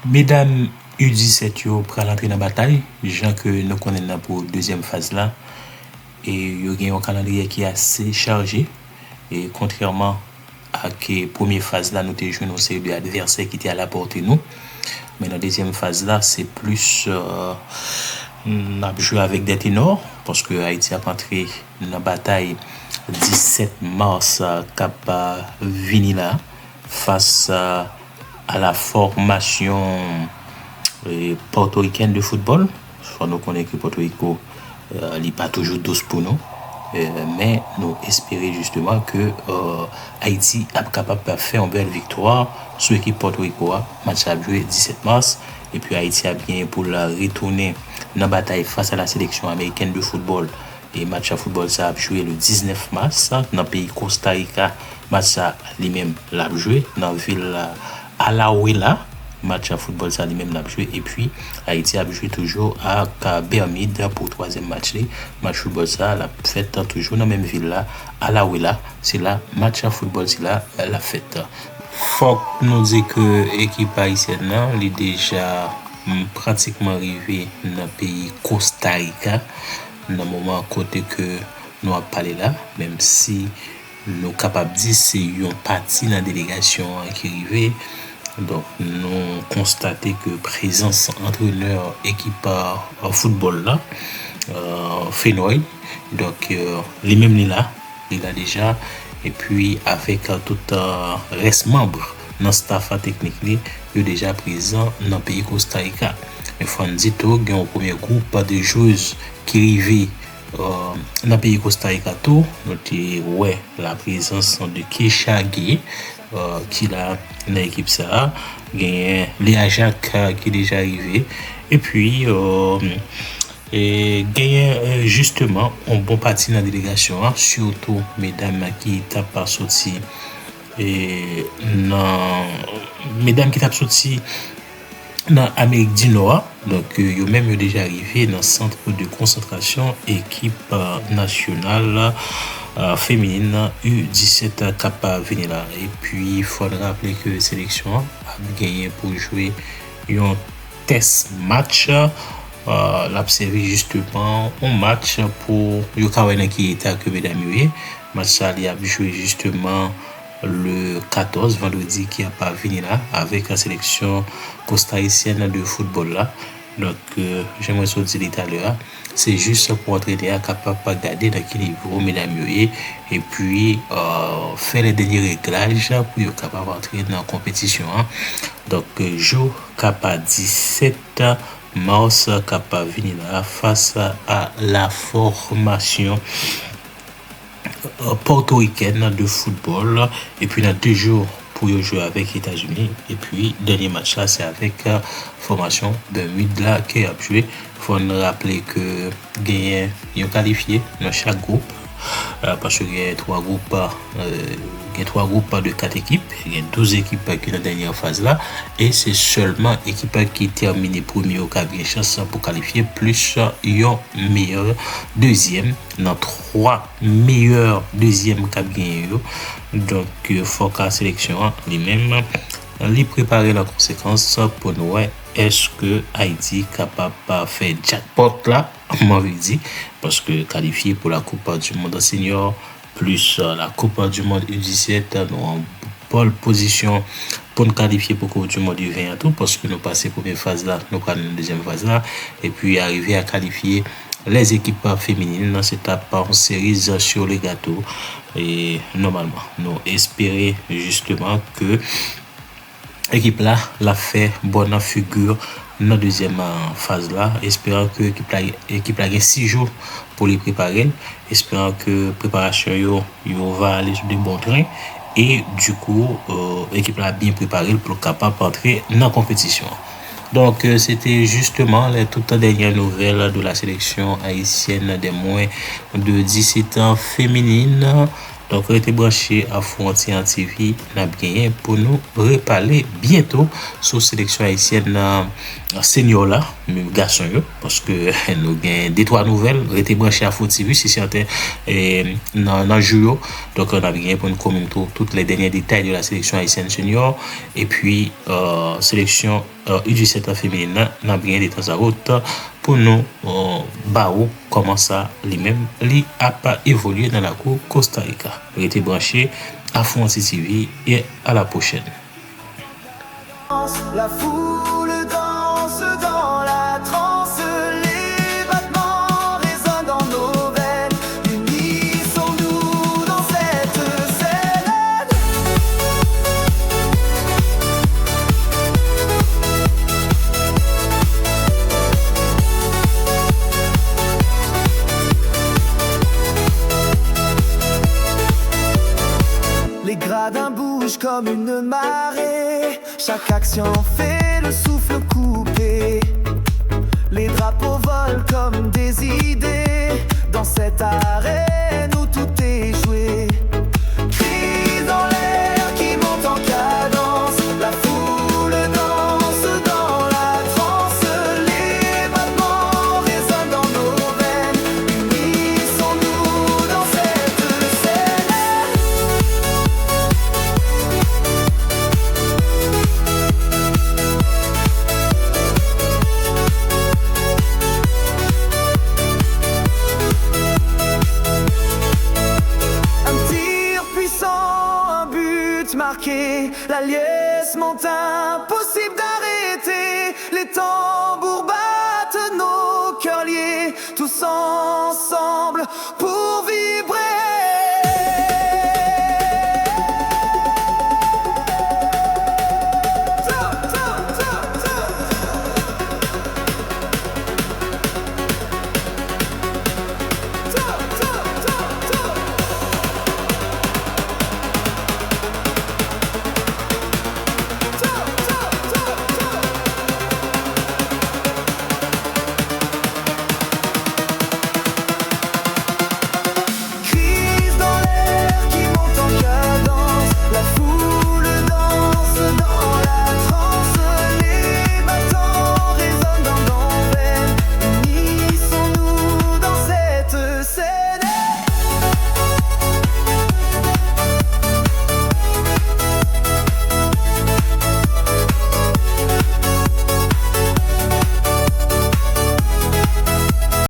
Mesdames U17 yo pral entrer dans bataille, gens que nous connaissons pour deuxième phase là et yo gen un calendrier qui est assez chargé et contrairement à que première phase là nous te joué une série d'adversaires qui étaient à la portée nous, mais dans deuxième phase là c'est plus n'a joué avec des ténors parce que Haïti a entré dans bataille 17 mars cap vini là face à la formation portoricaine de football. Soit nous connaissons que Porto Rico n'est pas toujours douce pour nous, mais nous espérons justement que Haïti est capable de faire une belle victoire sur l'équipe Porto Rico. Match a joué 17 mars et puis Haïti a bien pour la retourner dans la bataille face à la sélection américaine de football. Et match à football ça a joué le 19 mars dans le pays Costa Rica. Match ça lui-même l'a joué dans la ville Alajuela. Match à football ça lui-même l'a joué et puis Haïti a joué toujours à Bermude pour troisième match. Match football ça l'a fait toujours dans la même ville là Alajuela. C'est là match à football c'est là la fête. Faut nous dire que l'équipe haïtienne là est déjà pratiquement arrivé dans le pays Costa Rica dans le moment côté que nous avons parlé là, même si nous capables de dire c'est une partie de la délégation qui arrive. Donc nous constatons que présence entraîneur équipe football là Fenoy, donc les mêmes là il a déjà et puis avec tout reste membre dans staff technique il est déjà présent dans le pays Costa Rica. Mais faut dire tout il y a un premier groupe de joueuses qui arrivent dans le pays Costa Rica tout noté ouais la présence de Keisha Gueye qui là dans l'équipe ça gagne Léa Jacques qui est déjà arrivé et puis et gagne justement un bon parti dans la délégation surtout mesdames qui tapent sorti et non mesdames qui tapent sorti dans l'Amérique du Nord. Donc yo même déjà arrivé dans le centre de concentration équipe nationale féminine U17 cap venir là et puis il faut rappeler que sélection a gagné pour jouer un test match l'observer justement un match pour yo kawana qui était que mesdames match ça il a joué justement le 14 vendredi qui a pas venu là avec la sélection costaricienne de football là. Donc j'aimerais dire tout à l'heure c'est juste pour entraîner à capable de garder dans quel niveau mesdames et puis faire les derniers réglages pour être capable d'entrer dans la compétition. Donc jour capable 17 mars capable venir là face à la formation portoricaine de football et puis dans 2 jours pour jouer avec les États-Unis et puis dernier match là c'est avec formation Bermude là qui a joué. Faut nous rappeler que gagné ils ont qualifié dans chaque groupe parce que il y a 3 groupes de 4 équipes, il y a 12 équipes qui dans la dernière phase là et c'est seulement équipe qui termine premier au qui a chance pour qualifier plus un meilleur deuxième dans 3 meilleurs deuxième qui a gagné. Donc faut que la sélection lui-même lui préparer la conséquence pour nous est-ce que Haïti capable de faire jackpot là on veut dire parce que qualifié pour la Coupe du monde senior plus la Coupe du monde U17 nous en pole position pour nous qualifier pour Coupe du monde U20 tout parce que nous passer première phase là nous prenons une deuxième phase là et puis arriver à qualifier les équipes féminines dans cette étape en série sur les gâteaux et normalement nous espérer justement que l'équipe là l'a fait bonne figure dans la deuxième phase là espérant que l'équipe là gagne 6 jours pour les préparer espérant que préparation yo va aller sur de bons trains et du coup l'équipe là bien préparée pour capable d'entrer dans la compétition. Donc c'était justement les toutes dernières nouvelles de la sélection haïtienne des moins de 17 ans féminine. Donc, restez branché à Frontier TV, n'a bien pour nous reparler bientôt sur sélection haïtienne senior là, même garçon yo, parce que nous gain 2-3 nouvelles. Restez branché à Frontier TV si certain dans jour. Donc, on a bien pour nous commenter toutes les derniers détails de la sélection haïtienne senior et puis sélection U17 féminin n'a bien de temps à autre pour nous bao comment ça lui-même lui a pas évolué dans la cour Costa Rica. Il était branché à Fonti TV et à la prochaine. La foule danse dans la transe, les battements résonnent dans nos veines. Unissons-nous dans cette scène. Les gradins bougent comme une marée. Chaque action fait